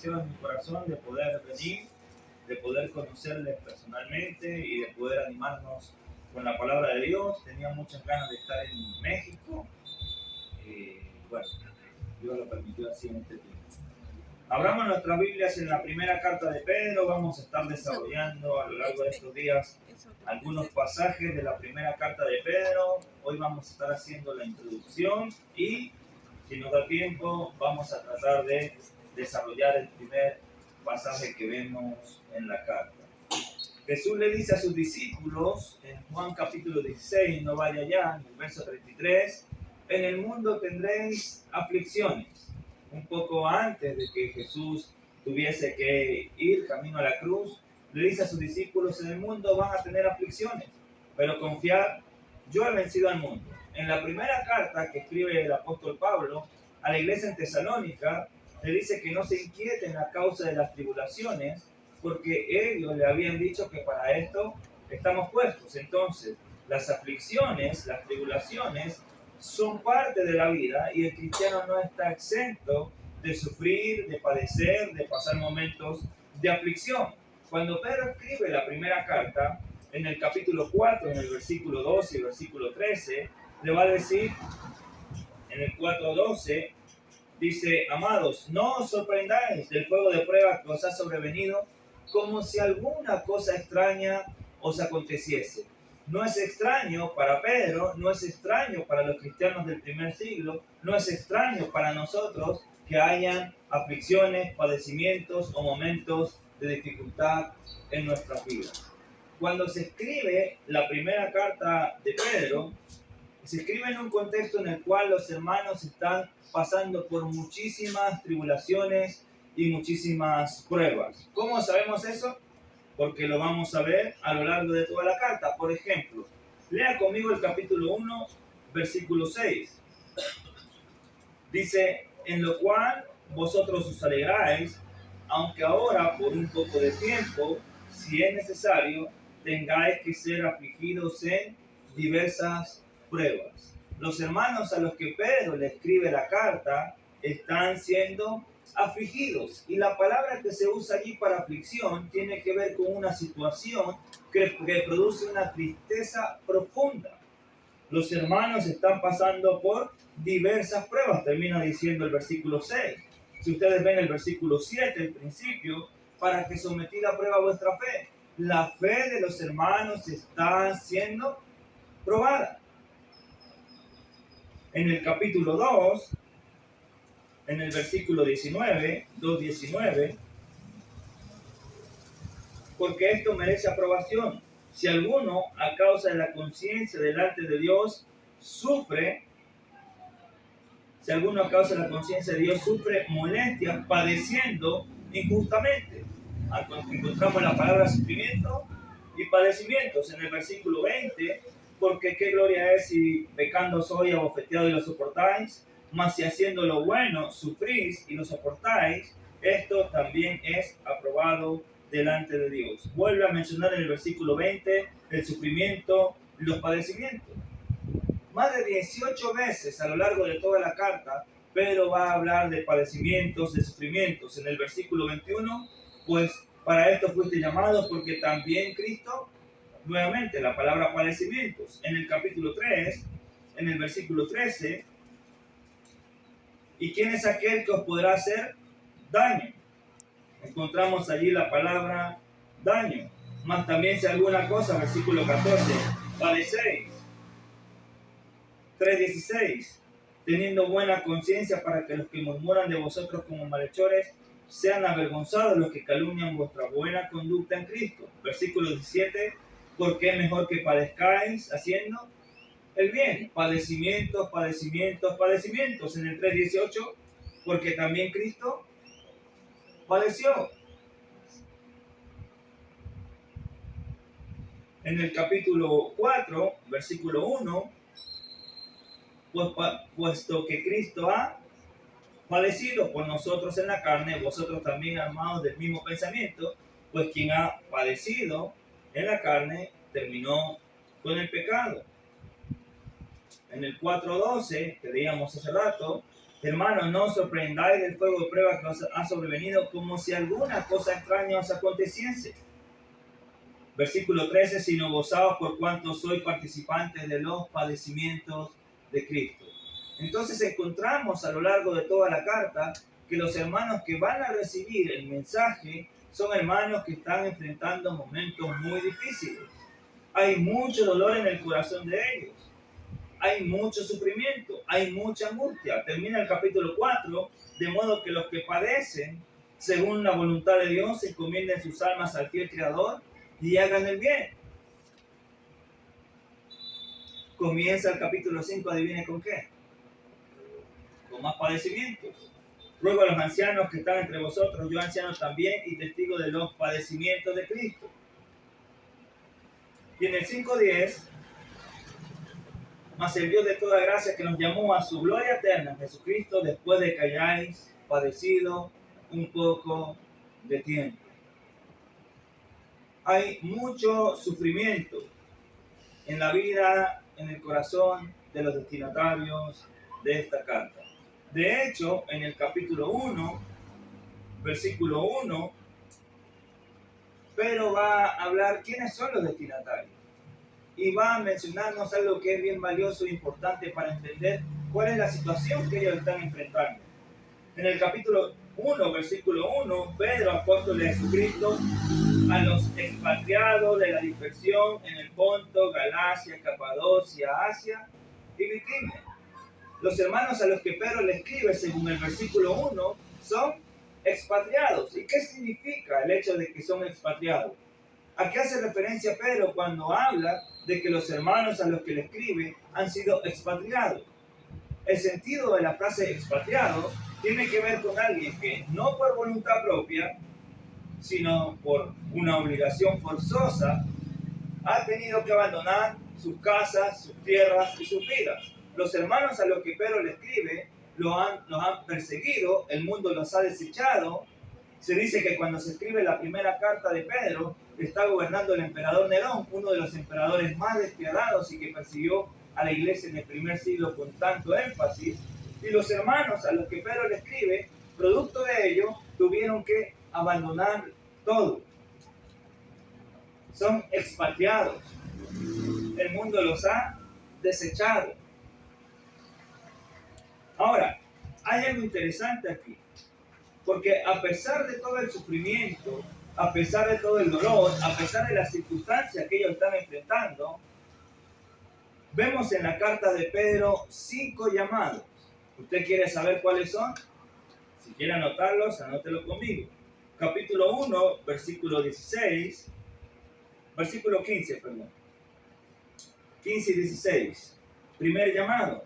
deseo en mi corazón de poder venir, de poder conocerles personalmente y de poder animarnos con la palabra de Dios. Tenía muchas ganas de estar en México. Bueno, Dios lo permitió así en este tiempo. Abramos nuestras Biblias en la primera carta de Pedro. Vamos a estar desarrollando a lo largo de estos días algunos pasajes de la primera carta de Pedro. Hoy vamos a estar haciendo la introducción y, si nos da tiempo, vamos a tratar de desarrollar el primer pasaje que vemos en la carta. Jesús le dice a sus discípulos en Juan capítulo 16, no vaya ya, en el verso 33, en el mundo tendréis aflicciones. Un poco antes de que Jesús tuviese que ir camino a la cruz, le dice a sus discípulos, en el mundo van a tener aflicciones, pero confiad, yo he vencido al mundo. En la primera carta que escribe el apóstol Pablo a la iglesia en Tesalónica, le dice que no se inquieten a causa de las tribulaciones, porque ellos le habían dicho que para esto estamos puestos. Entonces, las aflicciones, las tribulaciones, son parte de la vida y el cristiano no está exento de sufrir, de padecer, de pasar momentos de aflicción. Cuando Pedro escribe la primera carta, en el capítulo 4, en el versículo 12 y versículo 13, le va a decir, en el 4:12, dice, amados, no os sorprendáis del fuego de prueba que os ha sobrevenido, como si alguna cosa extraña os aconteciese. No es extraño para Pedro, no es extraño para los cristianos del primer siglo, no es extraño para nosotros que hayan aflicciones, padecimientos o momentos de dificultad en nuestras vidas. Cuando se escribe la primera carta de Pedro, se escribe en un contexto en el cual los hermanos están pasando por muchísimas tribulaciones y muchísimas pruebas. ¿Cómo sabemos eso? Porque lo vamos a ver a lo largo de toda la carta. Por ejemplo, lea conmigo el capítulo 1, versículo 6. Dice, en lo cual vosotros os alegráis, aunque ahora por un poco de tiempo, si es necesario, tengáis que ser afligidos en diversas pruebas. Los hermanos a los que Pedro le escribe la carta están siendo afligidos, y la palabra que se usa allí para aflicción tiene que ver con una situación que produce una tristeza profunda. Los hermanos están pasando por diversas pruebas, termina diciendo el versículo 6. Si ustedes ven el versículo 7, el principio, para que sometida a prueba vuestra fe. La fe de los hermanos está siendo probada. En el capítulo 2, en el versículo 19, 2:19, porque esto merece aprobación. Si alguno, a causa de la conciencia delante de Dios, sufre molestias padeciendo injustamente. Encontramos la palabra sufrimiento y padecimientos en el versículo 20, porque qué gloria es si pecando soy abofeteado y lo soportáis, mas si haciendo lo bueno sufrís y lo soportáis, esto también es aprobado delante de Dios. Vuelve a mencionar en el versículo 20 el sufrimiento y los padecimientos. Más de 18 veces a lo largo de toda la carta, Pedro va a hablar de padecimientos, de sufrimientos. En el versículo 21, pues para esto fuiste llamados porque también Cristo, nuevamente la palabra padecimientos. En el capítulo 3, en el versículo 13, ¿y quién es aquel que os podrá hacer daño? Encontramos allí la palabra daño. Más también si alguna cosa, versículo 14, padecéis. 3:16, teniendo buena conciencia para que los que murmuran de vosotros como malhechores sean avergonzados los que calumnian vuestra buena conducta en Cristo. Versículo 17, porque es mejor que padezcáis haciendo el bien. Padecimientos, padecimientos, padecimientos. En el 3:18, porque también Cristo padeció. En el capítulo 4, versículo 1, puesto que Cristo ha padecido por nosotros en la carne, vosotros también armados del mismo pensamiento, pues quien ha padecido en la carne terminó con el pecado. En el 4:12, que leíamos hace rato, Hermanos, no os sorprendáis del fuego de prueba que os ha sobrevenido como si alguna cosa extraña os aconteciese. Versículo 13, sino gozaos por cuanto sois participantes de los padecimientos de Cristo. Entonces encontramos a lo largo de toda la carta que los hermanos que van a recibir el mensaje son hermanos que están enfrentando momentos muy difíciles. Hay mucho dolor en el corazón de ellos. Hay mucho sufrimiento, hay mucha angustia. Termina el capítulo 4, de modo que los que padecen, según la voluntad de Dios, encomienden sus almas al fiel Creador y hagan el bien. Comienza el capítulo 5, adivine con qué. Con más padecimientos. Ruego a los ancianos que están entre vosotros, yo anciano también y testigo de los padecimientos de Cristo. Y en el 5:10, mas el Dios de toda gracia que nos llamó a su gloria eterna, Jesucristo, después de que hayáis padecido un poco de tiempo. Hay mucho sufrimiento en la vida, en el corazón de los destinatarios de esta carta. De hecho, en el capítulo 1, versículo 1, Pedro va a hablar quiénes son los destinatarios. Y va a mencionarnos algo que es bien valioso e importante para entender cuál es la situación que ellos están enfrentando. En el capítulo 1, versículo 1, Pedro, apóstol de Jesucristo, a los expatriados de la dispersión en el Ponto, Galacia, Capadocia, Asia y Bitinia. Los hermanos a los que Pedro le escribe, según el versículo 1, son expatriados. ¿Y qué significa el hecho de que son expatriados? ¿A qué hace referencia Pedro cuando habla de que los hermanos a los que le escribe han sido expatriados? El sentido de la frase expatriado tiene que ver con alguien que no por voluntad propia, sino por una obligación forzosa, ha tenido que abandonar sus casas, sus tierras y sus vidas. Los hermanos a los que Pedro le escribe los han perseguido, el mundo los ha desechado. Se dice que cuando se escribe la primera carta de Pedro, está gobernando el emperador Nerón, uno de los emperadores más despiadados y que persiguió a la iglesia en el primer siglo con tanto énfasis. Y los hermanos a los que Pedro le escribe, producto de ello, tuvieron que abandonar todo. Son expatriados. El mundo los ha desechado. Ahora, hay algo interesante aquí. Porque a pesar de todo el sufrimiento, a pesar de todo el dolor, a pesar de las circunstancias que ellos están enfrentando, vemos en la carta de Pedro 5 llamados. ¿Usted quiere saber cuáles son? Si quiere anotarlos, anótelo conmigo. Capítulo 1, versículo 16, versículo 15, perdón. 15 y 16. Primer llamado.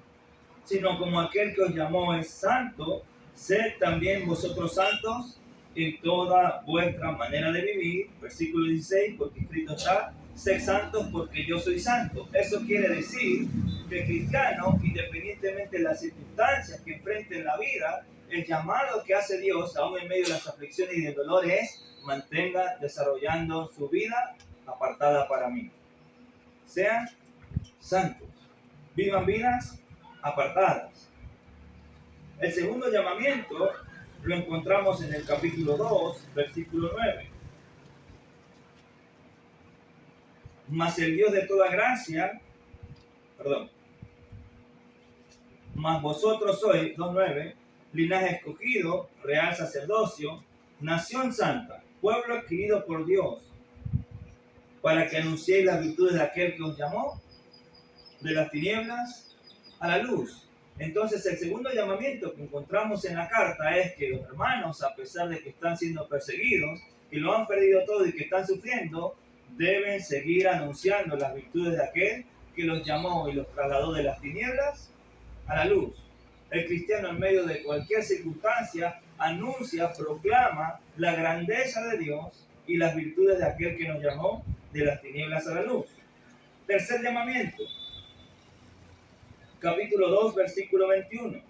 Sino como aquel que os llamó es santo, sed también vosotros santos en toda vuestra manera de vivir. Versículo 16, porque escrito está, sed santos porque yo soy santo. Eso quiere decir que el cristiano, independientemente de las circunstancias que enfrente en la vida, el llamado que hace Dios, aún en medio de las aflicciones y del dolor, es mantenga desarrollando su vida apartada para mí. Sean santos, vivan vidas apartadas. El segundo llamamiento lo encontramos en el capítulo 2, versículo 9. Mas el Dios de toda gracia, mas vosotros sois, 2:9, linaje escogido, real sacerdocio, nación santa, pueblo adquirido por Dios, para que anunciéis las virtudes de aquel que os llamó de las tinieblas a la luz. Entonces el segundo llamamiento que encontramos en la carta es que los hermanos, a pesar de que están siendo perseguidos, que lo han perdido todo y que están sufriendo, deben seguir anunciando las virtudes de aquel que los llamó y los trasladó de las tinieblas a la luz. El cristiano en medio de cualquier circunstancia anuncia, proclama la grandeza de Dios y las virtudes de aquel que nos llamó de las tinieblas a la luz. Tercer llamamiento. Capítulo 2, versículo 21.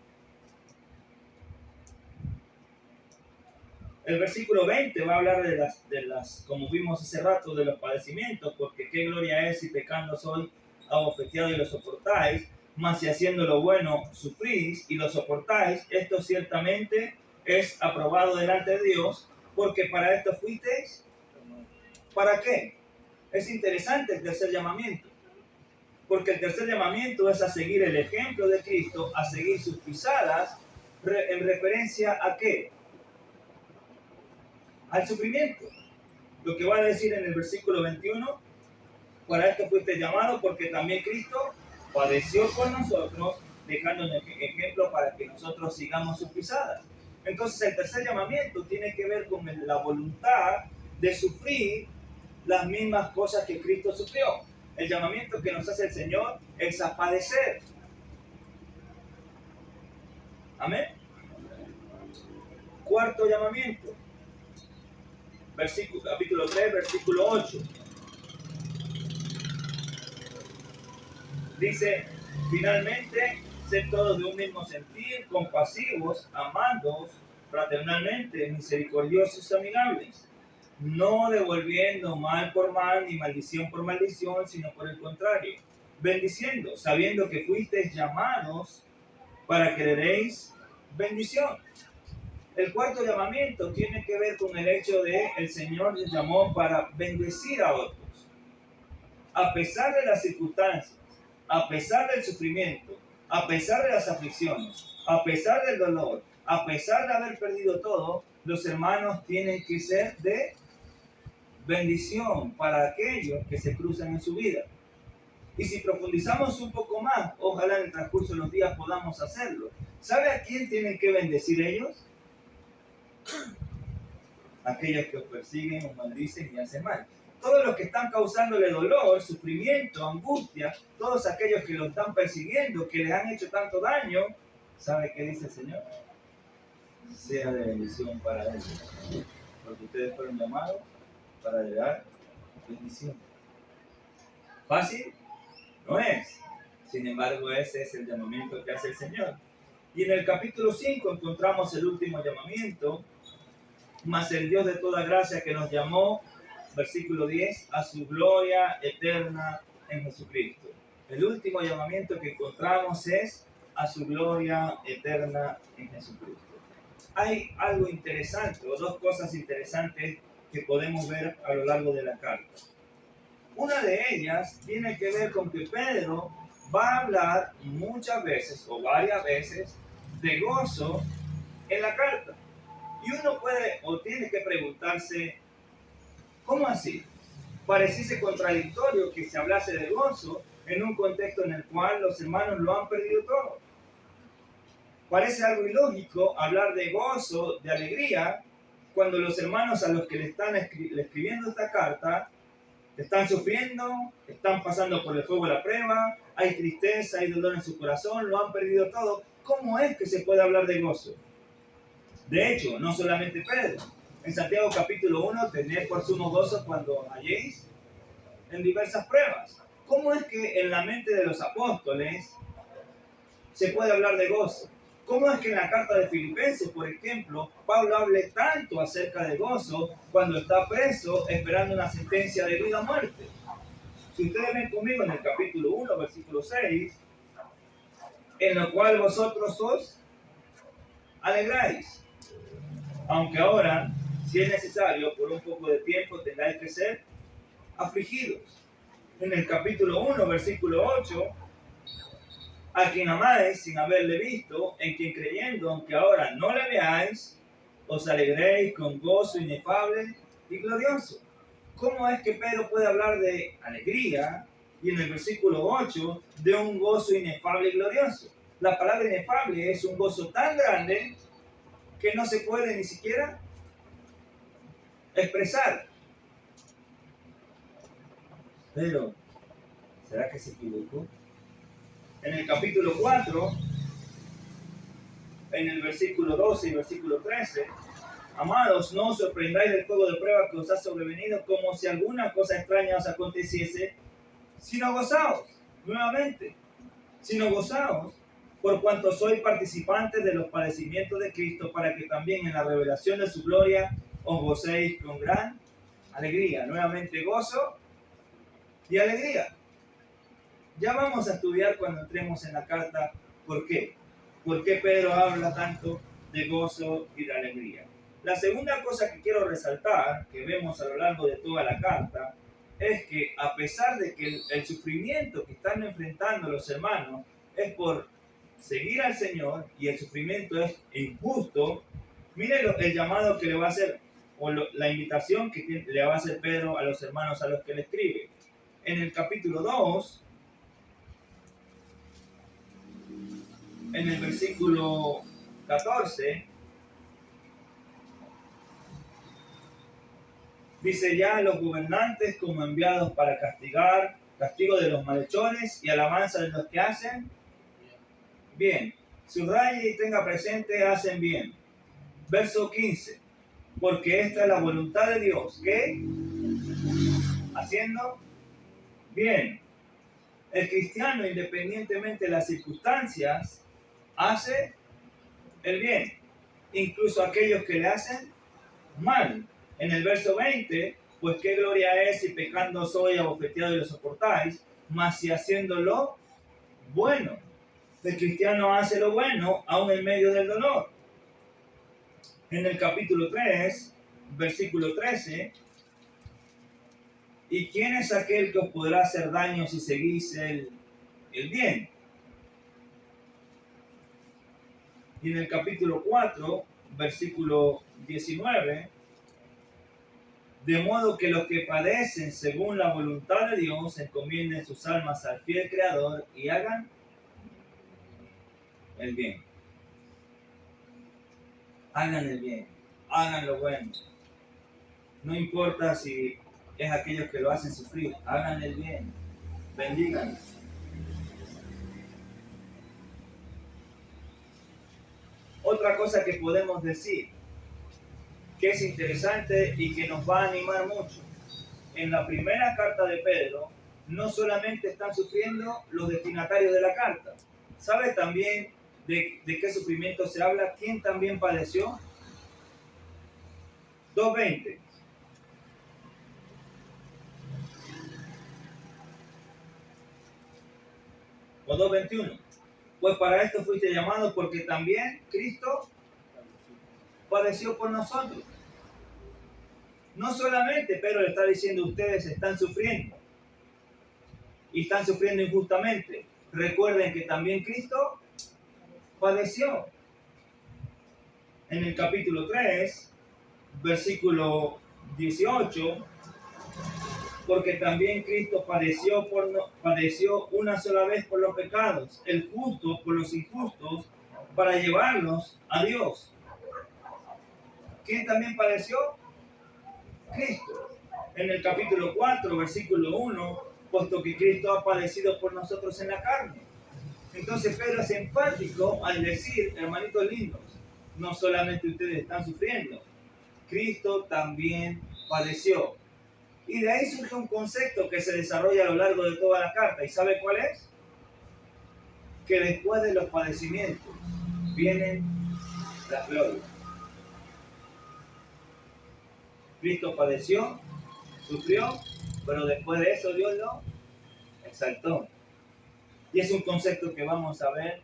El versículo 20 va a hablar de las, como vimos hace rato, de los padecimientos, porque qué gloria es si pecando soy abofeteado y lo soportáis. Mas si haciendo lo bueno sufrís y lo soportáis, esto ciertamente es aprobado delante de Dios, porque para esto fuisteis. ¿Para qué? Es interesante el tercer llamamiento, porque el tercer llamamiento es a seguir el ejemplo de Cristo, a seguir sus pisadas, en referencia a ¿qué? Al sufrimiento. Lo que va a decir en el versículo 21, para esto fuiste llamado, porque también Cristo padeció por nosotros, dejándonos ejemplo para que nosotros sigamos sus pisadas. Entonces el tercer llamamiento tiene que ver con la voluntad de sufrir las mismas cosas que Cristo sufrió. El llamamiento que nos hace el Señor es a padecer. Amén. Cuarto llamamiento. Capítulo 3, versículo 8. Dice, finalmente, sed todos de un mismo sentir, compasivos, amándoos fraternalmente, misericordiosos y amigables, no devolviendo mal por mal ni maldición por maldición, sino por el contrario, bendiciendo, sabiendo que fuisteis llamados para que heredéis bendición. El cuarto llamamiento tiene que ver con el hecho de el Señor les llamó para bendecir a otros. A pesar de las circunstancias, a pesar del sufrimiento, a pesar de las aflicciones, a pesar del dolor, a pesar de haber perdido todo, los hermanos tienen que ser de bendición para aquellos que se cruzan en su vida. Y si profundizamos un poco más, ojalá en el transcurso de los días podamos hacerlo. ¿Sabe a quién tienen que bendecir ellos? Aquellos que os persiguen, os maldicen y hacen mal. Todos los que están causándole dolor, sufrimiento, angustia, todos aquellos que lo están persiguiendo, que les han hecho tanto daño, ¿sabe qué dice el Señor? Sea de bendición para ellos. Porque ustedes fueron llamados para dar bendición. ¿Fácil? No es. Sin embargo, ese es el llamamiento que hace el Señor. Y en el capítulo 5 encontramos el último llamamiento, mas el Dios de toda gracia que nos llamó, versículo 10, a su gloria eterna en Jesucristo. El último llamamiento que encontramos es a su gloria eterna en Jesucristo. Hay algo interesante, o dos cosas interesantes que podemos ver a lo largo de la carta. Una de ellas tiene que ver con que Pedro va a hablar muchas veces o varias veces de gozo en la carta. Y uno puede o tiene que preguntarse, ¿cómo así? Pareciese contradictorio que se hablase de gozo en un contexto en el cual los hermanos lo han perdido todo. Parece algo ilógico hablar de gozo, de alegría, cuando los hermanos a los que le están escribiendo esta carta están sufriendo, están pasando por el fuego de la prueba, hay tristeza, hay dolor en su corazón, lo han perdido todo. ¿Cómo es que se puede hablar de gozo? De hecho, no solamente Pedro. En Santiago capítulo 1, tened por sumo gozo cuando halléis en diversas pruebas. ¿Cómo es que en la mente de los apóstoles se puede hablar de gozo? ¿Cómo es que en la carta de Filipenses, por ejemplo, Pablo hable tanto acerca de gozo cuando está preso esperando una sentencia de vida o muerte? Si ustedes ven conmigo en el capítulo 1, versículo 6, en lo cual vosotros os alegráis, aunque ahora, si es necesario, por un poco de tiempo tengáis que ser afligidos. En el capítulo 1, versículo 8, a quien amáis sin haberle visto, en quien creyendo, aunque ahora no le veáis, os alegréis con gozo inefable y glorioso. ¿Cómo es que Pedro puede hablar de alegría y en el versículo 8 de un gozo inefable y glorioso? La palabra inefable es un gozo tan grande que no se puede ni siquiera expresar. Pero, ¿será que se equivocó? En el capítulo 4, en el versículo 12 y versículo 13, amados, no os sorprendáis del fuego de prueba que os ha sobrevenido como si alguna cosa extraña os aconteciese, sino gozaos, nuevamente, sino gozaos, por cuanto sois participantes de los padecimientos de Cristo, para que también en la revelación de su gloria os gocéis con gran alegría. Nuevamente gozo y alegría. Ya vamos a estudiar cuando entremos en la carta por qué. ¿Por qué Pedro habla tanto de gozo y de alegría? La segunda cosa que quiero resaltar, que vemos a lo largo de toda la carta, es que a pesar de que el sufrimiento que están enfrentando los hermanos es por seguir al Señor y el sufrimiento es injusto, miren el llamado que le va a hacer o la invitación que le va a hacer Pedro a los hermanos a los que le escribe. En el capítulo 2, en el versículo 14, dice: ya los gobernantes como enviados para castigar, castigo de los malhechores y alabanza de los que hacen bien. Subraye y tenga presente, hacen bien. Verso 15, porque esta es la voluntad de Dios, que haciendo bien. El cristiano, independientemente de las circunstancias, hace el bien, incluso aquellos que le hacen mal. En el verso 20, pues qué gloria es si pecando soy abofeteado y lo soportáis, mas si haciéndolo bueno. El cristiano hace lo bueno aún en medio del dolor. En el capítulo 3, versículo 13, ¿y quién es aquel que os podrá hacer daño si seguís el bien? Y en el capítulo 4, versículo 19, de modo que los que padecen según la voluntad de Dios encomienden sus almas al fiel Creador y hagan el bien. Hagan el bien, hagan lo bueno. No importa si es aquellos que lo hacen sufrir, hagan el bien, bendigan. Otra cosa que podemos decir, que es interesante y que nos va a animar mucho. En la primera carta de Pedro, no solamente están sufriendo los destinatarios de la carta. ¿Sabe también de qué sufrimiento se habla? ¿Quién también padeció? 2:20. O 2:21. Pues para esto fuiste llamado, porque también Cristo padeció por nosotros. No solamente Pedro le está diciendo: ustedes están sufriendo y están sufriendo injustamente. Recuerden que también Cristo padeció. En el capítulo 3, versículo 18, porque también Cristo padeció una sola vez por los pecados, el justo por los injustos, para llevarnos a Dios. ¿Quién también padeció? Cristo. En el capítulo 4, versículo 1, puesto que Cristo ha padecido por nosotros en la carne. Entonces Pedro es enfático al decir: hermanitos lindos, no solamente ustedes están sufriendo, Cristo también padeció. Y de ahí surge un concepto que se desarrolla a lo largo de toda la carta. ¿Y sabe cuál es? Que después de los padecimientos vienen las glorias. Cristo padeció, sufrió, pero después de eso Dios lo exaltó. Y es un concepto que vamos a ver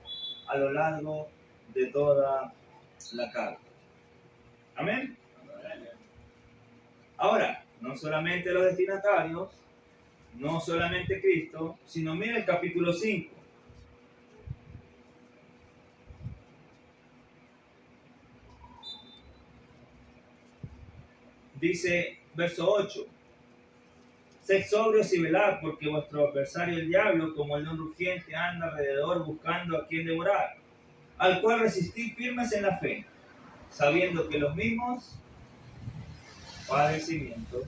a lo largo de toda la carta. Amén. Ahora, no solamente los destinatarios, no solamente Cristo, sino mira el capítulo 5. Dice, verso 8: sed sobrios y velad, porque vuestro adversario el diablo, como el león rugiente, anda alrededor buscando a quien devorar, al cual resistid firmes en la fe, sabiendo que los mismos padecimientos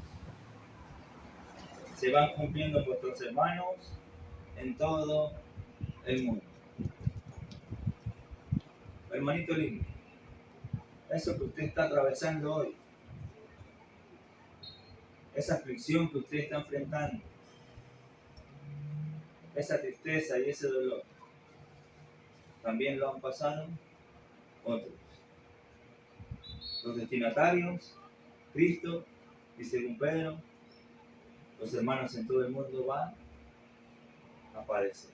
se van cumpliendo en vuestros hermanos en todo el mundo. Hermanito lindo, eso que usted está atravesando hoy, esa aflicción que usted está enfrentando, esa tristeza y ese dolor, también lo han pasado otros. Los destinatarios, Cristo, y según Pedro, los hermanos en todo el mundo van aparecer.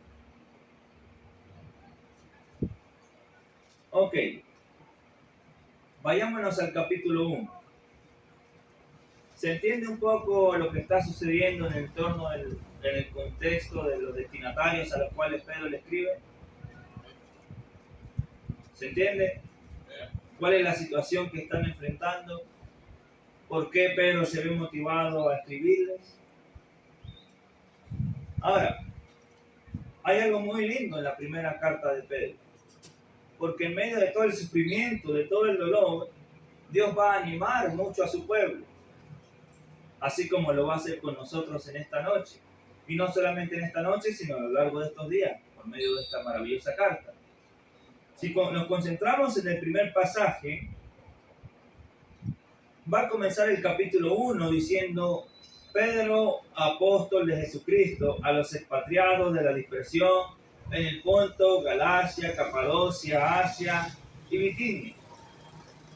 Ok, vayámonos al capítulo 1. ¿Se entiende un poco lo que está sucediendo en el entorno, en el contexto de los destinatarios a los cuales Pedro le escribe? ¿Se entiende? ¿Cuál es la situación que están enfrentando? ¿Por qué Pedro se ve motivado a escribirles? Ahora, hay algo muy lindo en la primera carta de Pedro, porque en medio de todo el sufrimiento, de todo el dolor, Dios va a animar mucho a su pueblo, así como lo va a hacer con nosotros en esta noche. Y no solamente en esta noche, sino a lo largo de estos días, por medio de esta maravillosa carta. Si nos concentramos en el primer pasaje, va a comenzar el capítulo 1 diciendo: Pedro, apóstol de Jesucristo, a los expatriados de la dispersión en el Ponto, Galacia, Capadocia, Asia y Bitinia.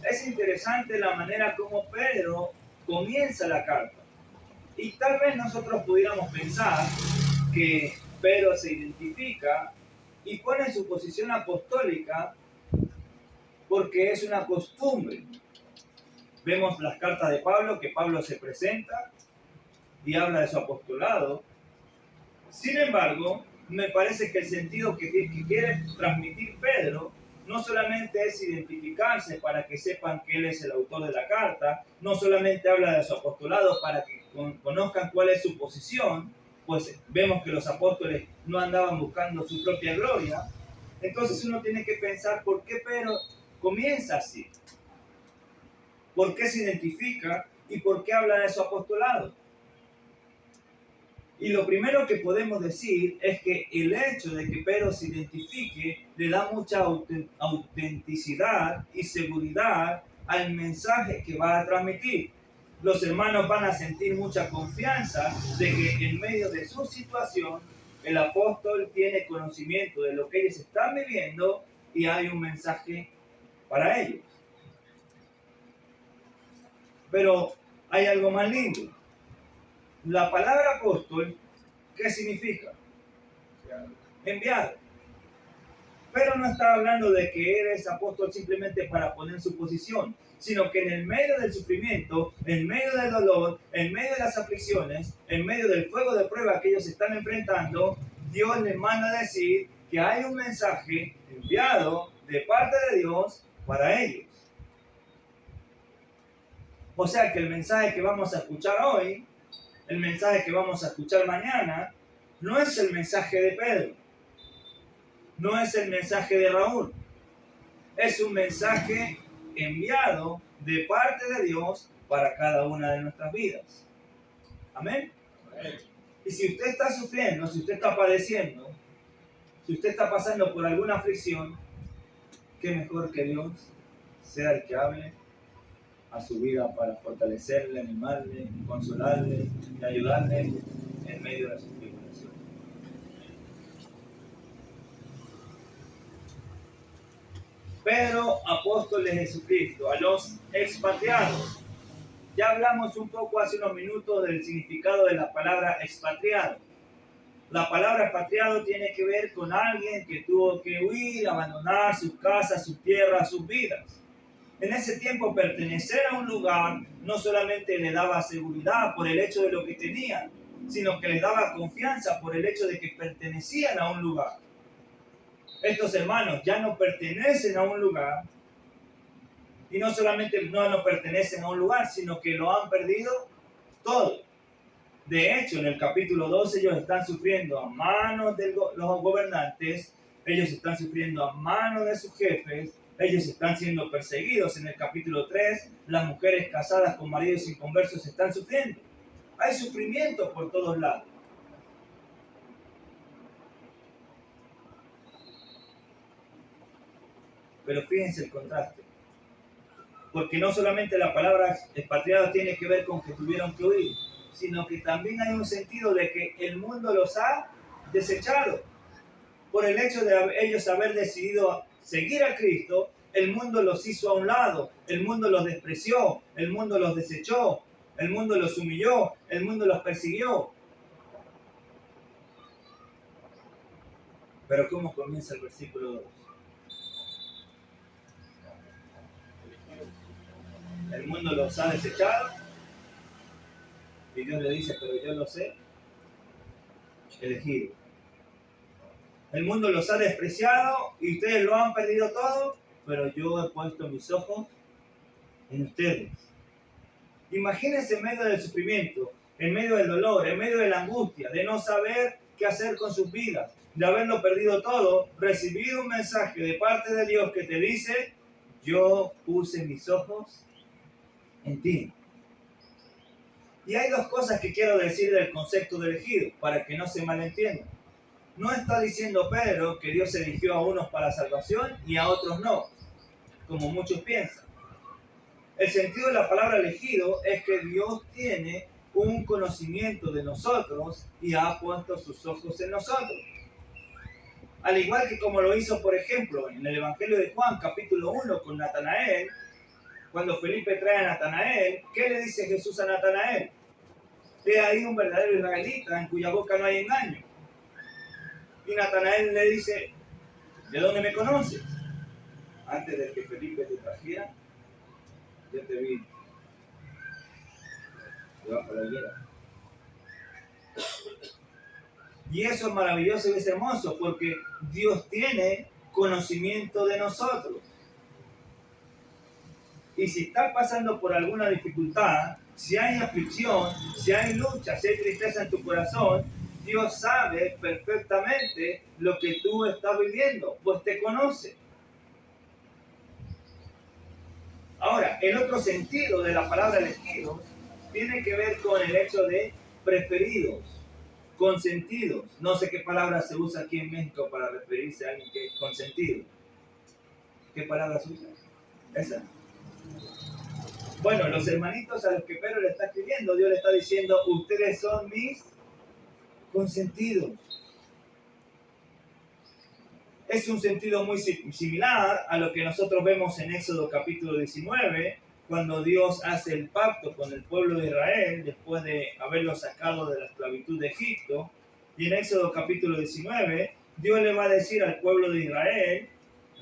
Es interesante la manera como Pedro comienza la carta. Y tal vez nosotros pudiéramos pensar que Pedro se identifica y pone su posición apostólica porque es una costumbre. Vemos las cartas de Pablo, que Pablo se presenta y habla de su apostolado. Sin embargo, me parece que el sentido que quiere transmitir Pedro no solamente es identificarse para que sepan que él es el autor de la carta, no solamente habla de su apostolado para que conozcan cuál es su posición, pues vemos que los apóstoles no andaban buscando su propia gloria. Entonces uno tiene que pensar por qué Pedro comienza así, por qué se identifica y por qué habla de su apostolado. Y lo primero que podemos decir es que el hecho de que Pedro se identifique le da mucha autenticidad y seguridad al mensaje que va a transmitir. Los hermanos van a sentir mucha confianza de que en medio de su situación el apóstol tiene conocimiento de lo que ellos están viviendo y hay un mensaje para ellos. Pero hay algo más lindo. La palabra apóstol, ¿qué significa? Enviado. Pero no está hablando de que él es apóstol simplemente para poner su posición, sino que en el medio del sufrimiento, en medio del dolor, en medio de las aflicciones, en medio del fuego de prueba que ellos están enfrentando, Dios les manda a decir que hay un mensaje enviado de parte de Dios para ellos. O sea que el mensaje que vamos a escuchar hoy, el mensaje que vamos a escuchar mañana, no es el mensaje de Pedro, no es el mensaje de Raúl, es un mensaje enviado de parte de Dios para cada una de nuestras vidas. Amén. Y si usted está sufriendo, si usted está padeciendo, si usted está pasando por alguna aflicción, qué mejor que Dios sea el que hable a su vida para fortalecerle, animarle, consolarle y ayudarle en medio de su tribulación. Pedro, apóstol de Jesucristo, a los expatriados. Ya hablamos un poco hace unos minutos del significado de la palabra expatriado. La palabra expatriado tiene que ver con alguien que tuvo que huir, abandonar sus casas, sus tierras, sus vidas. En ese tiempo pertenecer a un lugar no solamente le daba seguridad por el hecho de lo que tenían, sino que les daba confianza por el hecho de que pertenecían a un lugar. Estos hermanos ya no pertenecen a un lugar, y no solamente no pertenecen a un lugar, sino que lo han perdido todo. De hecho, en el capítulo 12 ellos están sufriendo a manos de los gobernantes, ellos están sufriendo a manos de sus jefes, ellos están siendo perseguidos. En el capítulo 3, las mujeres casadas con maridos inconversos están sufriendo. Hay sufrimiento por todos lados. Pero fíjense el contraste. Porque no solamente la palabra expatriado tiene que ver con que tuvieron que huir, sino que también hay un sentido de que el mundo los ha desechado. Por el hecho de ellos haber decidido seguir a Cristo, el mundo los hizo a un lado, el mundo los despreció, el mundo los desechó, el mundo los humilló, el mundo los persiguió. Pero ¿cómo comienza el versículo 2? El mundo los ha desechado y Dios le dice, pero yo los he elegido. El mundo los ha despreciado y ustedes lo han perdido todo, pero yo he puesto mis ojos en ustedes. Imagínense en medio del sufrimiento, en medio del dolor, en medio de la angustia, de no saber qué hacer con sus vidas, de haberlo perdido todo, recibir un mensaje de parte de Dios que te dice, yo puse mis ojos en ti. Y hay dos cosas que quiero decir del concepto de elegido, para que no se malentienda. No está diciendo Pedro que Dios eligió a unos para salvación y a otros no, como muchos piensan. El sentido de la palabra elegido es que Dios tiene un conocimiento de nosotros y ha puesto sus ojos en nosotros. Al igual que como lo hizo, por ejemplo, en el Evangelio de Juan, capítulo 1, con Natanael, cuando Felipe trae a Natanael, ¿qué le dice Jesús a Natanael? He ahí un verdadero israelita en cuya boca no hay engaño. Y Natanael le dice, ¿de dónde me conoces? Antes de que Felipe te trajera, yo te vi debajo de la higuera. Y eso es maravilloso y es hermoso porque Dios tiene conocimiento de nosotros. Y si estás pasando por alguna dificultad, si hay aflicción, si hay lucha, si hay tristeza en tu corazón, Dios sabe perfectamente lo que tú estás viviendo, pues te conoce. Ahora, el otro sentido de la palabra elegidos tiene que ver con el hecho de preferidos, consentidos. No sé qué palabra se usa aquí en México para referirse a alguien que es consentido. ¿Qué palabra se usa? Esa. Bueno, los hermanitos a los que Pedro le está escribiendo, Dios le está diciendo, ustedes son mis consentidos. Es un sentido muy similar a lo que nosotros vemos en Éxodo capítulo 19, cuando Dios hace el pacto con el pueblo de Israel después de haberlo sacado de la esclavitud de Egipto. Y en Éxodo capítulo 19, Dios le va a decir al pueblo de Israel,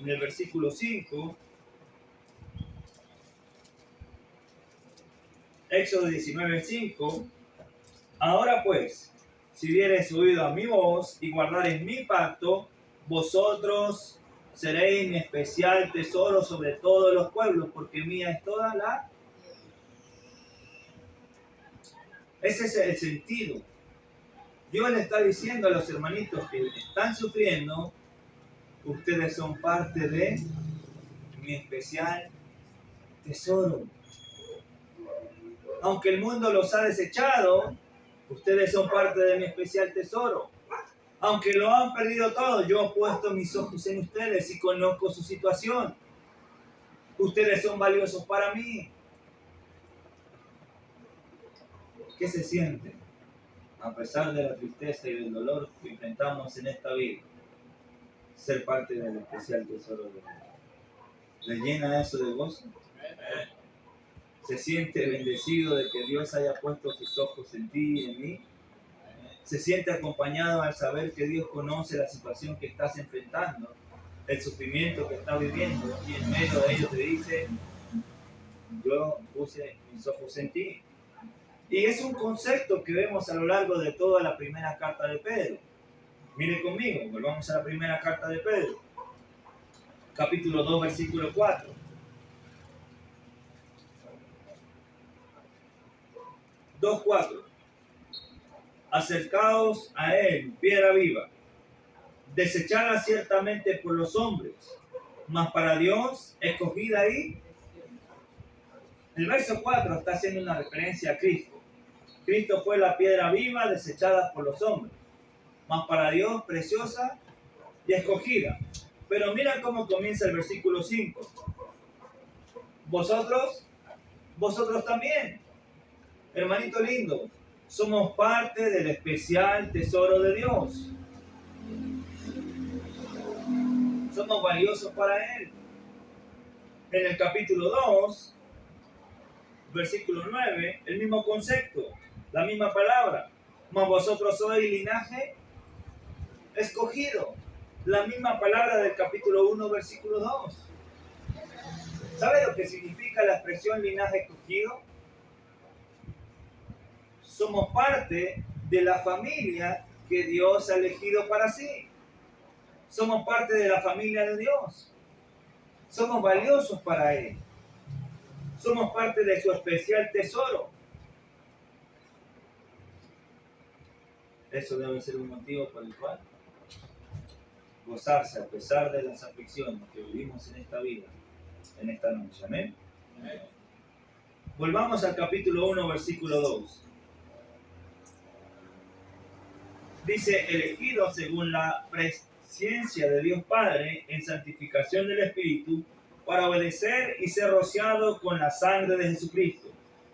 en el versículo 5, Éxodo 19:5, ahora pues, si diereis oído a mi voz y guardareis mi pacto, vosotros seréis mi especial tesoro sobre todos los pueblos, porque mía es toda la... Ese es el sentido. Dios le está diciendo a los hermanitos que están sufriendo, ustedes son parte de mi especial tesoro. Aunque el mundo los ha desechado, ustedes son parte de mi especial tesoro. Aunque lo han perdido todo, yo he puesto mis ojos en ustedes y conozco su situación. Ustedes son valiosos para mí. ¿Qué se siente? A pesar de la tristeza y del dolor que enfrentamos en esta vida, ser parte del especial tesoro de Dios. ¿Le llena eso de gozo? ¿Se siente bendecido de que Dios haya puesto sus ojos en ti y en mí? ¿Se siente acompañado al saber que Dios conoce la situación que estás enfrentando, el sufrimiento que estás viviendo, y en medio de ello te dice, yo puse mis ojos en ti? Y es un concepto que vemos a lo largo de toda la primera carta de Pedro. Mire conmigo, volvamos a la primera carta de Pedro, capítulo 2, versículo 4. 2:4. Acercaos a él, piedra viva, desechada ciertamente por los hombres, mas para Dios escogida y... El verso 4 está haciendo una referencia a Cristo. Cristo fue la piedra viva desechada por los hombres, mas para Dios preciosa y escogida. Pero mira cómo comienza el versículo 5. Vosotros también, hermanito lindo, somos parte del especial tesoro de Dios. Somos valiosos para Él. En el capítulo 2, versículo 9, el mismo concepto, la misma palabra. Mas vosotros sois linaje escogido, La misma palabra del capítulo 1, versículo 2. ¿Sabe lo que significa la expresión linaje escogido? Somos parte de la familia que Dios ha elegido para sí. Somos parte de la familia de Dios. Somos valiosos para Él. Somos parte de su especial tesoro. Eso debe ser un motivo por el cual gozarse a pesar de las aflicciones que vivimos en esta vida, en esta noche. Amén. Amén. Volvamos al capítulo 1, versículo 2. Dice, elegido según la presciencia de Dios Padre en santificación del Espíritu, para obedecer y ser rociado con la sangre de Jesucristo.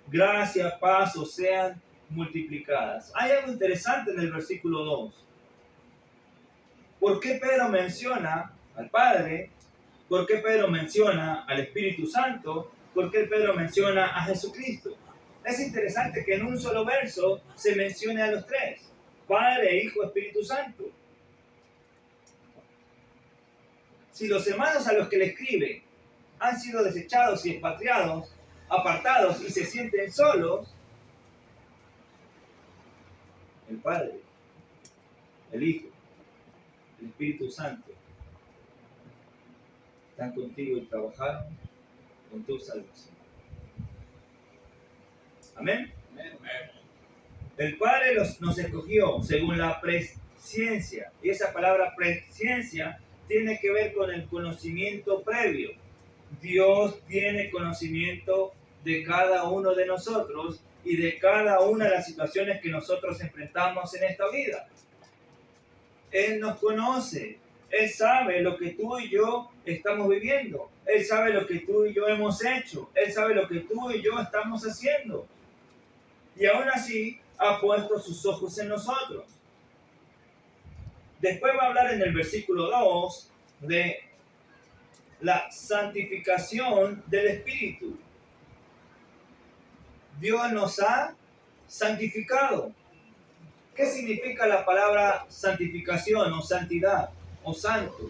Gracia, paz os sean multiplicadas. Hay algo interesante en el versículo 2. ¿Por qué Pedro menciona al Padre? ¿Por qué Pedro menciona al Espíritu Santo? ¿Por qué Pedro menciona a Jesucristo? Es interesante que en un solo verso se mencione a los tres: Padre, Hijo, Espíritu Santo. Si los hermanos a los que le escribe han sido desechados y expatriados, apartados y se sienten solos, el Padre, el Hijo, el Espíritu Santo están contigo y trabajaron en tu salvación. Amén. El Padre nos escogió según la presciencia, y esa palabra presciencia tiene que ver con el conocimiento previo. Dios tiene conocimiento de cada uno de nosotros y de cada una de las situaciones que nosotros enfrentamos en esta vida. Él nos conoce. Él sabe lo que tú y yo estamos viviendo. Él sabe lo que tú y yo hemos hecho. Él sabe lo que tú y yo estamos haciendo. Y aún así ha puesto sus ojos en nosotros. Después va a hablar en el versículo 2 de la santificación del Espíritu. Dios nos ha santificado. ¿Qué significa la palabra santificación o santidad o santo?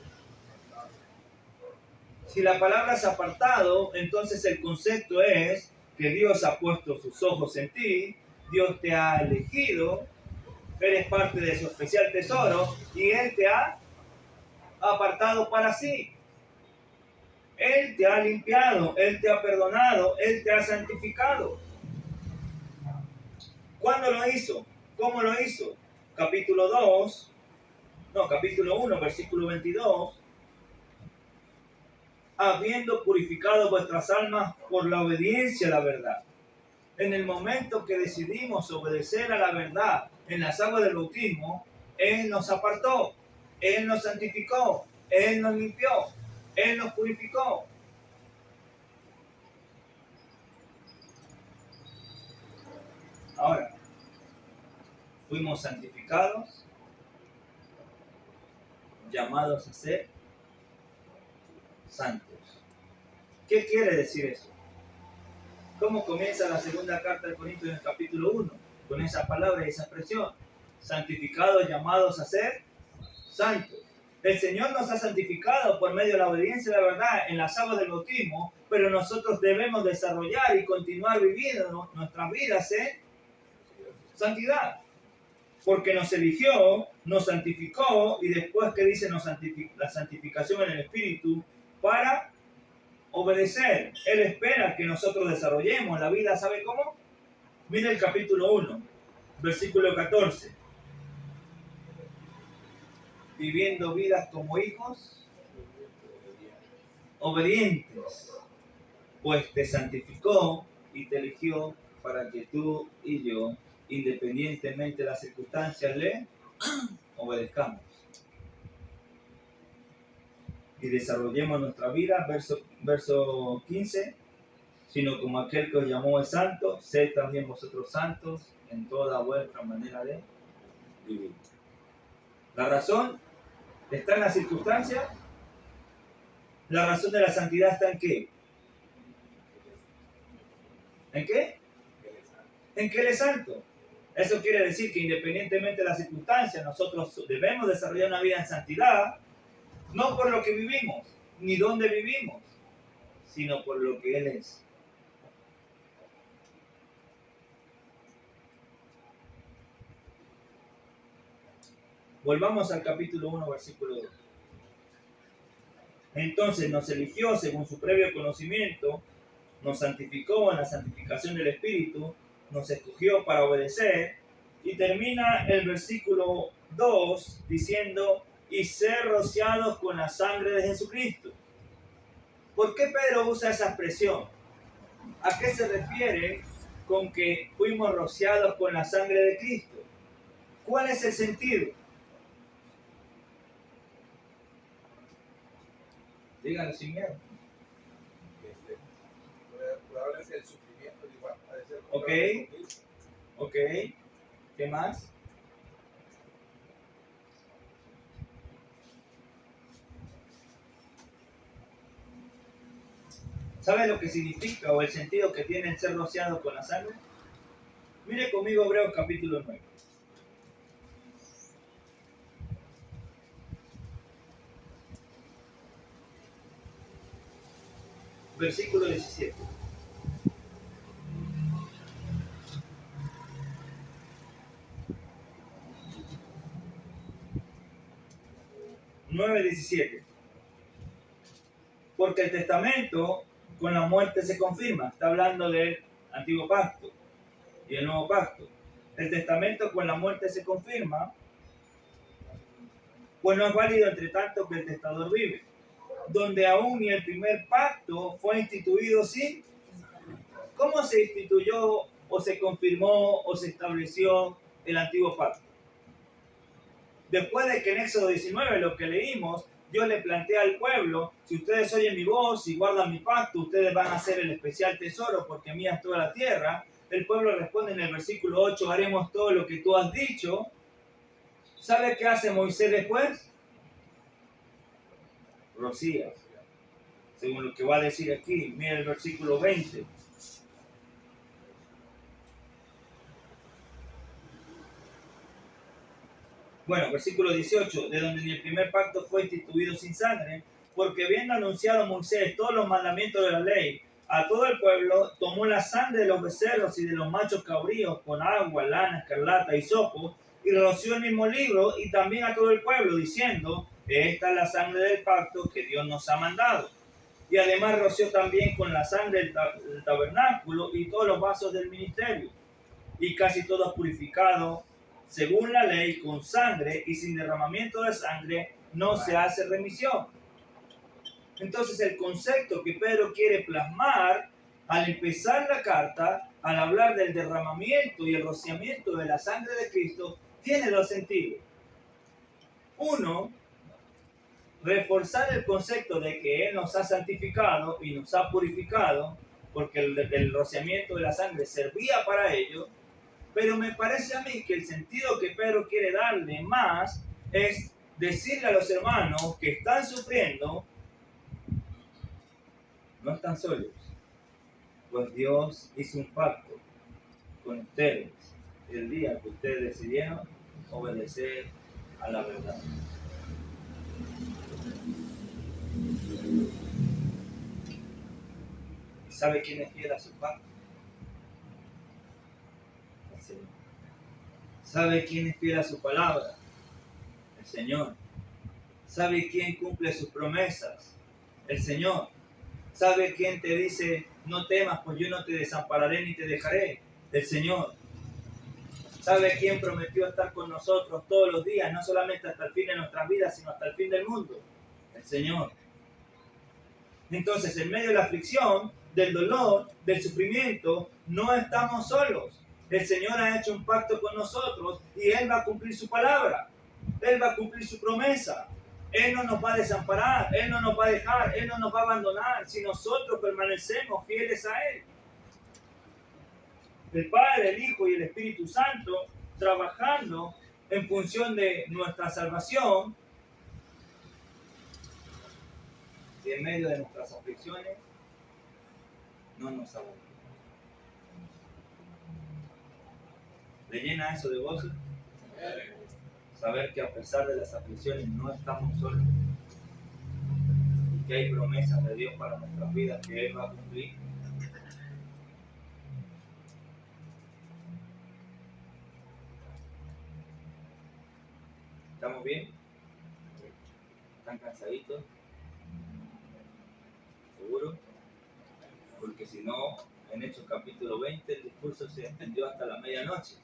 Si la palabra es apartado, entonces el concepto es que Dios ha puesto sus ojos en ti, Dios te ha elegido, eres parte de su especial tesoro y Él te ha apartado para sí. Él te ha limpiado, Él te ha perdonado, Él te ha santificado. ¿Cuándo lo hizo? ¿Cómo lo hizo? Capítulo 1, versículo 22. Habiendo purificado vuestras almas por la obediencia a la verdad. En el momento que decidimos obedecer a la verdad en las aguas del bautismo, Él nos apartó, Él nos santificó, Él nos limpió, Él nos purificó. Ahora, fuimos santificados, llamados a ser santos. ¿Qué quiere decir eso? ¿Cómo comienza la segunda carta de Corintios en el capítulo 1? Con esa palabra y esa expresión. Santificados, llamados a ser santos. El Señor nos ha santificado por medio de la obediencia a la verdad en las aguas del bautismo, pero nosotros debemos desarrollar y continuar viviendo nuestras vidas en santidad. Porque nos eligió, nos santificó, y después que dice la santificación en el Espíritu, para obedecer. Él espera que nosotros desarrollemos la vida, ¿sabe cómo? Mira el capítulo 1, versículo 14. Viviendo vidas como hijos obedientes, pues te santificó y te eligió para que tú y yo, independientemente de las circunstancias, le obedezcamos y desarrollemos nuestra vida. Verso 15, sino como aquel que os llamó es santo, sed también vosotros santos en toda vuestra manera de vivir. La razón está en las circunstancias. La razón de la santidad está en ¿qué? ¿En qué? En que Él es santo. Eso quiere decir que independientemente de las circunstancias, nosotros debemos desarrollar una vida en santidad, No por lo que vivimos, ni dónde vivimos, sino por lo que Él es. Volvamos al capítulo 1, versículo 2. Entonces nos eligió según su previo conocimiento, nos santificó en la santificación del Espíritu, nos escogió para obedecer, y termina el versículo 2 diciendo, y ser rociados con la sangre de Jesucristo. ¿Por qué Pedro usa esa expresión? ¿A qué se refiere con que fuimos rociados con la sangre de Cristo? ¿Cuál es el sentido? Díganlo sin miedo. Probablemente el sufrimiento igual puede ser. Ok. ¿Qué más? ¿Sabe lo que significa o el sentido que tiene el ser rociado con la sangre? Mire conmigo Hebreos capítulo 9. Versículo 17. Porque el testamento con la muerte se confirma. Está hablando del antiguo pacto y el nuevo pacto. El testamento con la muerte se confirma, pues no es válido entre tanto que el testador vive, donde aún ni el primer pacto fue instituido sin. ¿Cómo se instituyó o se confirmó o se estableció el antiguo pacto? Después de que en Éxodo 19, lo que leímos, Dios le plantea al pueblo, si ustedes oyen mi voz y guardan mi pacto, ustedes van a ser el especial tesoro porque mía es toda la tierra. El pueblo responde en el versículo 8, haremos todo lo que tú has dicho. ¿Sabe qué hace Moisés después? Rocía. Según lo que va a decir aquí, mira el versículo 20. Bueno, versículo 18, de donde ni el primer pacto fue instituido sin sangre, porque habiendo anunciado Moisés todos los mandamientos de la ley a todo el pueblo, tomó la sangre de los becerros y de los machos cabríos con agua, lana, escarlata y sopo, y roció el mismo libro y también a todo el pueblo, diciendo, esta es la sangre del pacto que Dios nos ha mandado. Y además roció también con la sangre del tabernáculo y todos los vasos del ministerio, y casi todos purificados según la ley, con sangre, y sin derramamiento de sangre no se hace remisión. Entonces el concepto que Pedro quiere plasmar al empezar la carta, al hablar del derramamiento y el rociamiento de la sangre de Cristo, tiene dos sentidos. Uno, reforzar el concepto de que Él nos ha santificado y nos ha purificado, porque el rociamiento de la sangre servía para ello. Pero me parece a mí que el sentido que Pedro quiere darle más es decirle a los hermanos que están sufriendo, no están solos, pues Dios hizo un pacto con ustedes el día que ustedes decidieron obedecer a la verdad. ¿Y sabe quién es fiel a su pacto? El Señor. ¿Sabe quién es fiel a su palabra? El Señor. ¿Sabe quién cumple sus promesas? El Señor. ¿Sabe quién te dice, no temas, pues yo no te desampararé ni te dejaré? El Señor. ¿Sabe quién prometió estar con nosotros todos los días, no solamente hasta el fin de nuestras vidas, sino hasta el fin del mundo? El Señor. Entonces, en medio de la aflicción, del dolor, del sufrimiento, no estamos solos. El Señor ha hecho un pacto con nosotros y Él va a cumplir su palabra. Él va a cumplir su promesa. Él no nos va a desamparar, Él no nos va a dejar, Él no nos va a abandonar si nosotros permanecemos fieles a Él. El Padre, el Hijo y el Espíritu Santo trabajando en función de nuestra salvación y en medio de nuestras aflicciones no nos abandonan. ¿Le llena eso de gozo? Saber que a pesar de las aflicciones no estamos solos. que hay promesas de Dios para nuestras vidas que Él va a cumplir. ¿Estamos bien? ¿Están cansaditos? ¿Seguro? Porque si no, en Hechos capítulo 20 el discurso se extendió hasta la medianoche.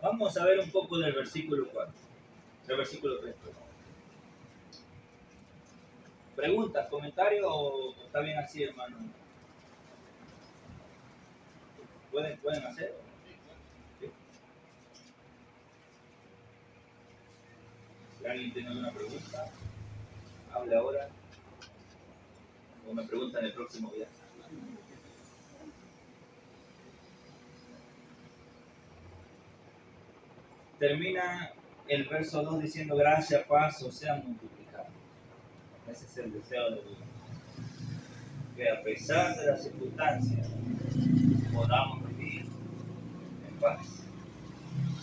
Vamos a ver un poco del versículo 4, del versículo 3. ¿Preguntas, comentarios o está bien así, hermano? ¿Pueden hacer? ¿Sí? Si alguien tiene alguna pregunta, hable ahora o me preguntan el próximo día. Termina el verso 2 diciendo gracia, paz o sean multiplicados. Ese es el deseo de Dios. Que a pesar de las circunstancias podamos vivir en paz,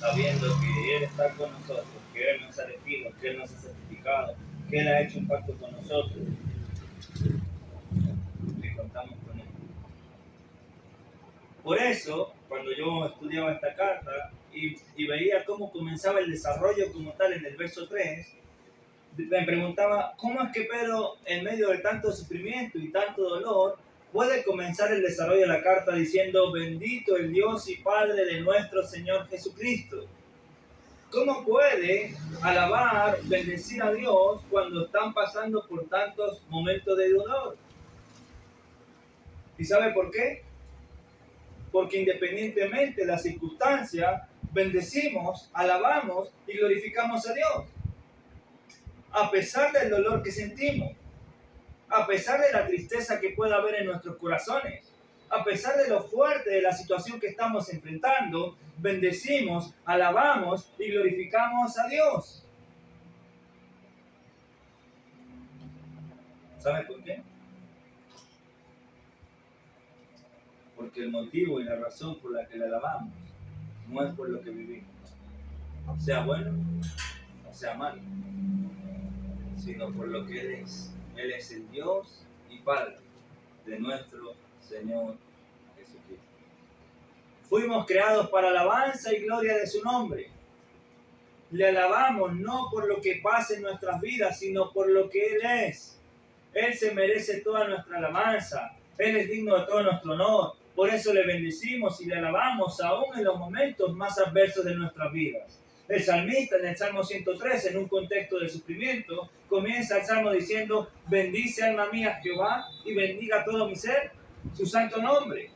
sabiendo que Él está con nosotros, que Él nos ha elegido, que Él nos ha certificado, que Él ha hecho un pacto con nosotros, que contamos con Él. Por eso, cuando yo estudiaba esta carta y veía cómo comenzaba el desarrollo como tal en el verso 3, me preguntaba cómo es que Pedro, en medio de tanto sufrimiento y tanto dolor, puede comenzar el desarrollo de la carta diciendo bendito el Dios y Padre de nuestro Señor Jesucristo. ¿Cómo puede alabar, bendecir a Dios cuando están pasando por tantos momentos de dolor? ¿Y sabe por qué? Porque independientemente de la circunstancia, bendecimos, alabamos y glorificamos a Dios. A pesar del dolor que sentimos, a pesar de la tristeza que pueda haber en nuestros corazones, a pesar de lo fuerte de la situación que estamos enfrentando, bendecimos, alabamos y glorificamos a Dios. ¿Sabe por qué? Porque el motivo y la razón por la que le alabamos no es por lo que vivimos, sea bueno o sea malo, sino por lo que Él es. Él es el Dios y Padre de nuestro Señor Jesucristo. Fuimos creados para alabanza y gloria de su nombre. Le alabamos no por lo que pasa en nuestras vidas, sino por lo que Él es. Él se merece toda nuestra alabanza. Él es digno de todo nuestro honor. Por eso le bendecimos y le alabamos aún en los momentos más adversos de nuestras vidas. El salmista en el Salmo 103, en un contexto de sufrimiento, comienza el Salmo diciendo, bendice alma mía Jehová y bendiga todo mi ser su santo nombre.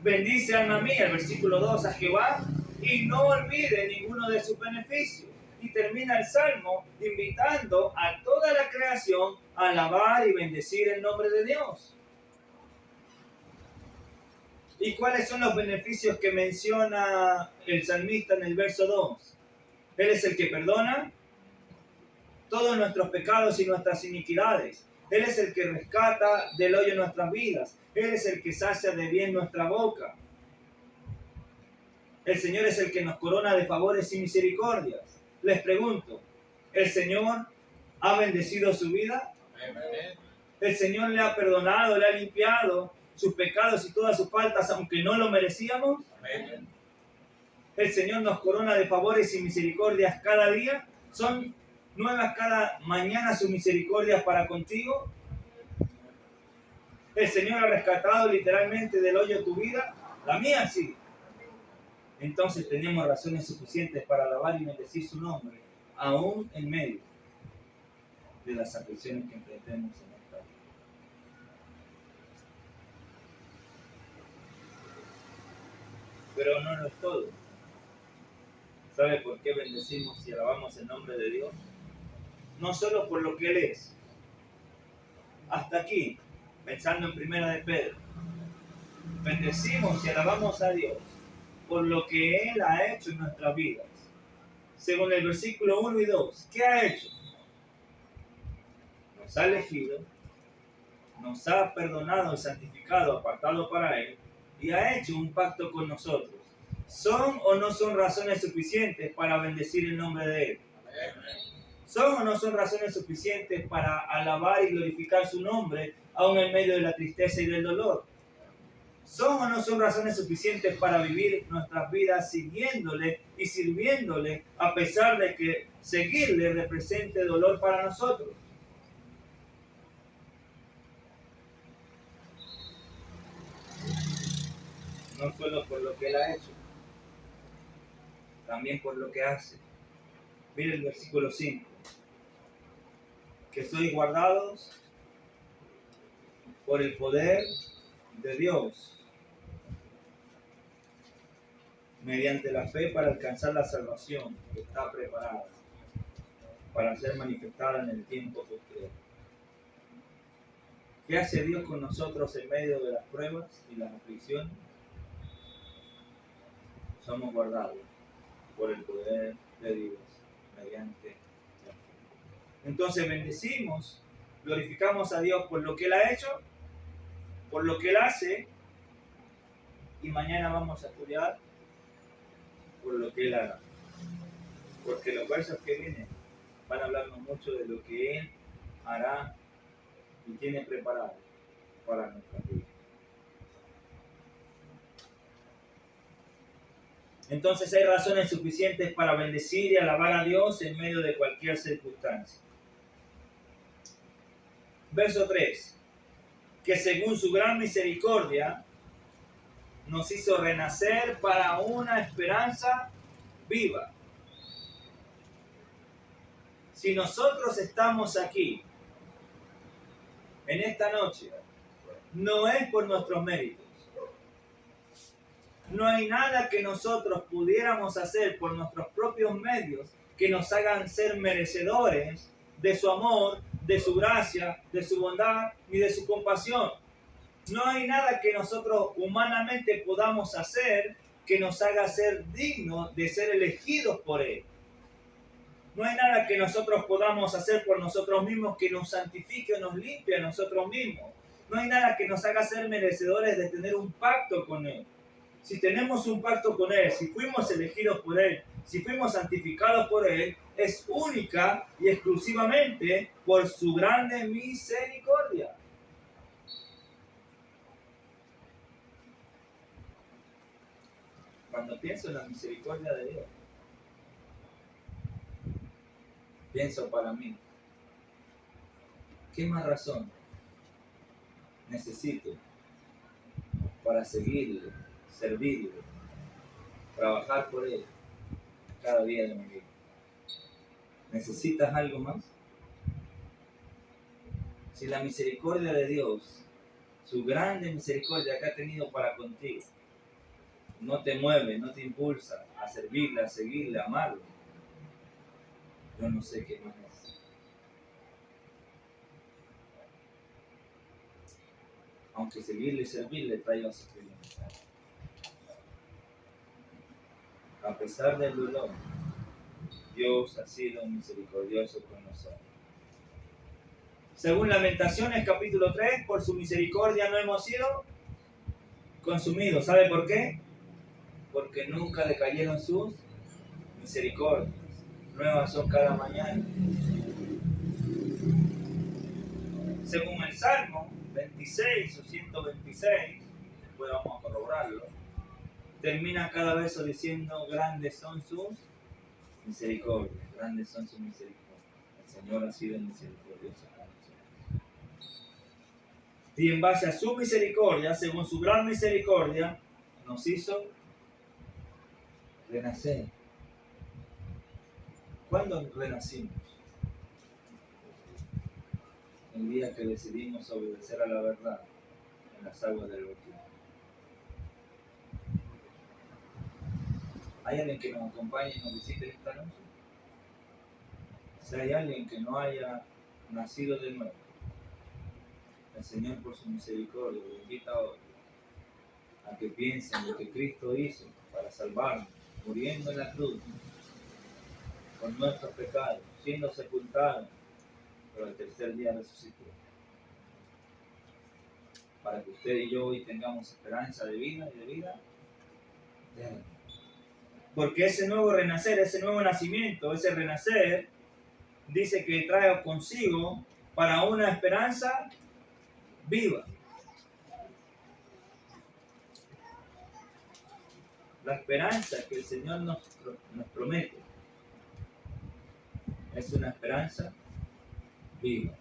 Bendice alma mía, el versículo 2, a Jehová y no olvide ninguno de sus beneficios. Y termina el Salmo invitando a toda la creación a alabar y bendecir el nombre de Dios. ¿Y cuáles son los beneficios que menciona el salmista en el verso 2? Él es el que perdona todos nuestros pecados y nuestras iniquidades. Él es el que rescata del hoyo nuestras vidas. Él es el que sacia de bien nuestra boca. El Señor es el que nos corona de favores y misericordias. Les pregunto, ¿el Señor ha bendecido su vida? ¿El Señor le ha perdonado, le ha limpiado sus pecados y todas sus faltas, aunque no lo merecíamos? El Señor nos corona de favores y misericordias cada día. ¿Son nuevas cada mañana sus misericordias para contigo? ¿El Señor ha rescatado literalmente del hoyo tu vida? La mía sí. Entonces tenemos razones suficientes para alabar y bendecir su nombre, aún en medio de las aflicciones que enfrentemos en nuestra vida. Pero no lo es todo. ¿Sabe por qué bendecimos y alabamos el nombre de Dios? No solo por lo que Él es. Hasta aquí, pensando en Primera de Pedro, bendecimos y alabamos a Dios por lo que Él ha hecho en nuestras vidas. Según el versículo 1 y 2, ¿qué ha hecho? Nos ha elegido, nos ha perdonado y santificado, apartado para Él, y ha hecho un pacto con nosotros. ¿Son o no son razones suficientes para bendecir el nombre de Él? ¿Son o no son razones suficientes para alabar y glorificar su nombre, aun en medio de la tristeza y del dolor? ¿Son o no son razones suficientes para vivir nuestras vidas siguiéndole y sirviéndole, a pesar de que seguirle represente dolor para nosotros? No solo por lo que Él ha hecho, también por lo que hace. Mire el versículo 5. Que sois guardados por el poder de Dios, mediante la fe para alcanzar la salvación que está preparada para ser manifestada en el tiempo posterior. ¿Qué hace Dios con nosotros en medio de las pruebas y las aflicciones? Somos guardados por el poder de Dios mediante la fe. Entonces bendecimos, glorificamos a Dios por lo que Él ha hecho, por lo que Él hace, y mañana vamos a estudiar por lo que Él hará. Porque los versos que vienen van a hablarnos mucho de lo que Él hará y tiene preparado para nuestra vida. Entonces hay razones suficientes para bendecir y alabar a Dios en medio de cualquier circunstancia. Verso 3. Que según su gran misericordia nos hizo renacer para una esperanza viva. Si nosotros estamos aquí en esta noche, no es por nuestros méritos. No hay nada que nosotros pudiéramos hacer por nuestros propios medios que nos hagan ser merecedores de su amor, de su gracia, de su bondad y de su compasión. No hay nada que nosotros humanamente podamos hacer que nos haga ser dignos de ser elegidos por Él. No hay nada que nosotros podamos hacer por nosotros mismos que nos santifique o nos limpie a nosotros mismos. No hay nada que nos haga ser merecedores de tener un pacto con Él. Si tenemos un pacto con Él, si fuimos elegidos por Él, si fuimos santificados por Él, es única y exclusivamente por su grande misericordia. Cuando pienso en la misericordia de Dios, pienso para mí, ¿qué más razón necesito para seguirle, servirle, trabajar por Él cada día de mi vida? ¿Necesitas algo más? Si la misericordia de Dios, su grande misericordia que ha tenido para contigo, no te mueve, no te impulsa a servirle, a seguirle, a amarlo, yo no sé qué más es. Aunque seguirle y servirle traiga sufrimiento. A pesar del dolor, Dios ha sido misericordioso con nosotros. Según Lamentaciones capítulo 3, por su misericordia no hemos sido consumidos. ¿Sabe por qué? Porque nunca decayeron sus misericordias. Nuevas son cada mañana. Según el Salmo 26 o 126, después vamos a corroborarlo, termina cada verso diciendo: grandes son sus misericordias, grandes son sus misericordias. El Señor ha sido misericordioso con nosotros. Y en base a su misericordia, según su gran misericordia, nos hizo renacer. ¿Cuándo renacimos? El día que decidimos obedecer a la verdad en las aguas del bautismo. ¿Hay alguien que nos acompañe y nos visite esta noche? Si hay alguien que no haya nacido de nuevo, el Señor por su misericordia lo invita hoy a que piense en lo que Cristo hizo para salvarnos, muriendo en la cruz por nuestros pecados, siendo sepultado, pero el tercer día resucitó, para que usted y yo hoy tengamos esperanza de vida y de vida eterna. Porque ese nuevo renacer, ese nuevo nacimiento, ese renacer, dice que trae consigo para una esperanza viva. La esperanza que el Señor nos promete es una esperanza viva.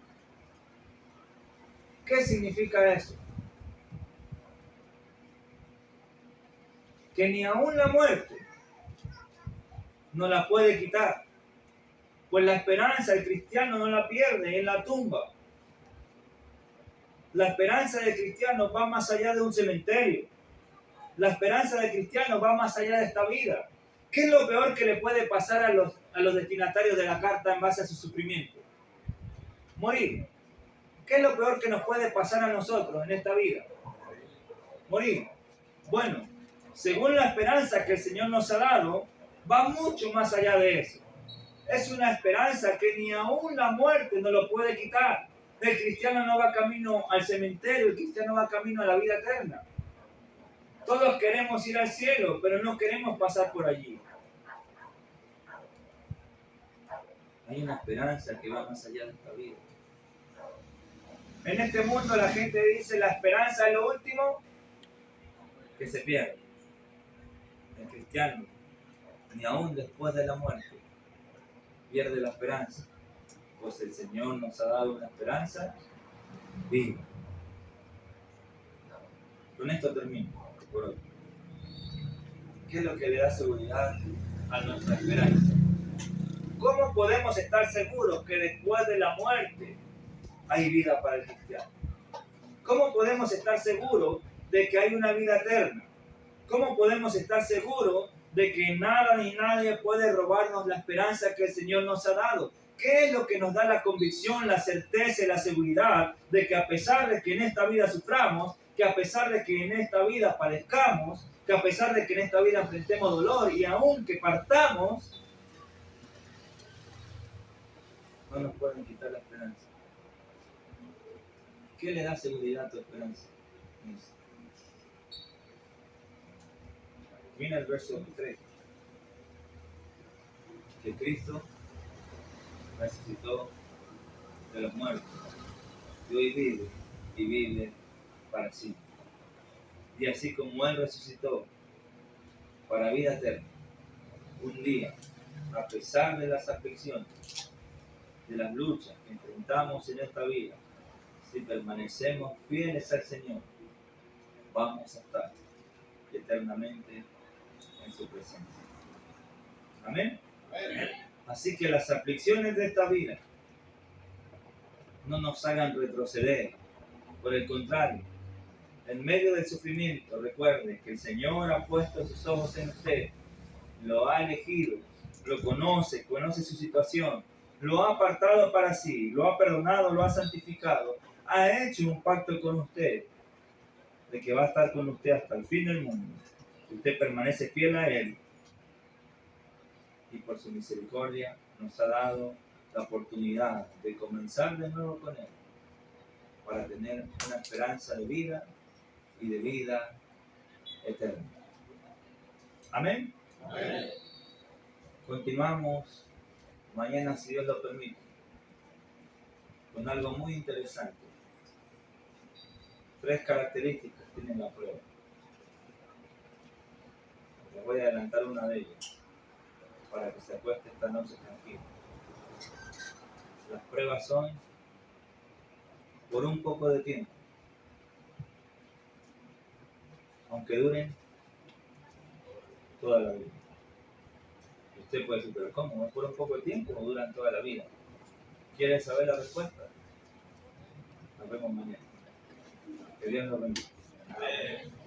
¿Qué significa eso? Que ni aún la muerte no la puede quitar. Pues la esperanza el cristiano no la pierde en la tumba. La esperanza del cristiano va más allá de un cementerio. La esperanza del cristiano va más allá de esta vida. ¿Qué es lo peor que le puede pasar a los destinatarios de la carta en base a su sufrimiento? Morir. ¿Qué es lo peor que nos puede pasar a nosotros en esta vida? Morir. Bueno, según la esperanza que el Señor nos ha dado, va mucho más allá de eso. Es una esperanza que ni aún la muerte no lo puede quitar. El cristiano no va camino al cementerio, el cristiano va camino a la vida eterna. Todos queremos ir al cielo, pero no queremos pasar por allí. Hay una esperanza que va más allá de esta vida. En este mundo la gente dice la esperanza es lo último que se pierde. El cristiano, ni aún después de la muerte, pierde la esperanza, pues el Señor nos ha dado una esperanza viva. Con esto termino por hoy. ¿Qué es lo que le da seguridad a nuestra esperanza? ¿Cómo podemos estar seguros que después de la muerte hay vida para el cristiano? ¿Cómo podemos estar seguros de que hay una vida eterna? ¿Cómo podemos estar seguros de que nada ni nadie puede robarnos la esperanza que el Señor nos ha dado? ¿Qué es lo que nos da la convicción, la certeza y la seguridad de que a pesar de que en esta vida suframos, que a pesar de que en esta vida padezcamos, que a pesar de que en esta vida enfrentemos dolor y aún que partamos, no nos pueden quitar la esperanza? ¿Qué le da seguridad a tu esperanza? Mira el verso 3. Que Cristo resucitó de los muertos y hoy vive y vive para siempre. Y así como Él resucitó para vida eterna, un día, a pesar de las aflicciones, de las luchas que enfrentamos en esta vida, si permanecemos fieles al Señor, vamos a estar eternamente en su presencia. Amén. Amén. Así que las aflicciones de esta vida no nos hagan retroceder. Por el contrario, en medio del sufrimiento, recuerde que el Señor ha puesto sus ojos en usted, lo ha elegido, lo conoce su situación, lo ha apartado para sí, lo ha perdonado, lo ha santificado, ha hecho un pacto con usted de que va a estar con usted hasta el fin del mundo. Si usted permanece fiel a Él, y por su misericordia nos ha dado la oportunidad de comenzar de nuevo con Él, para tener una esperanza de vida y de vida eterna. Amén. Amén. Continuamos mañana, si Dios lo permite, con algo muy interesante. 3 características tiene la prueba. Les voy a adelantar una de ellas para que se acueste esta noche tranquilo. Las pruebas son por un poco de tiempo, aunque duren toda la vida. Usted puede decir, pero ¿cómo? ¿Es por un poco de tiempo o duran toda la vida? ¿Quieren saber la respuesta? Nos vemos mañana. Que Dios los bendiga. Amén.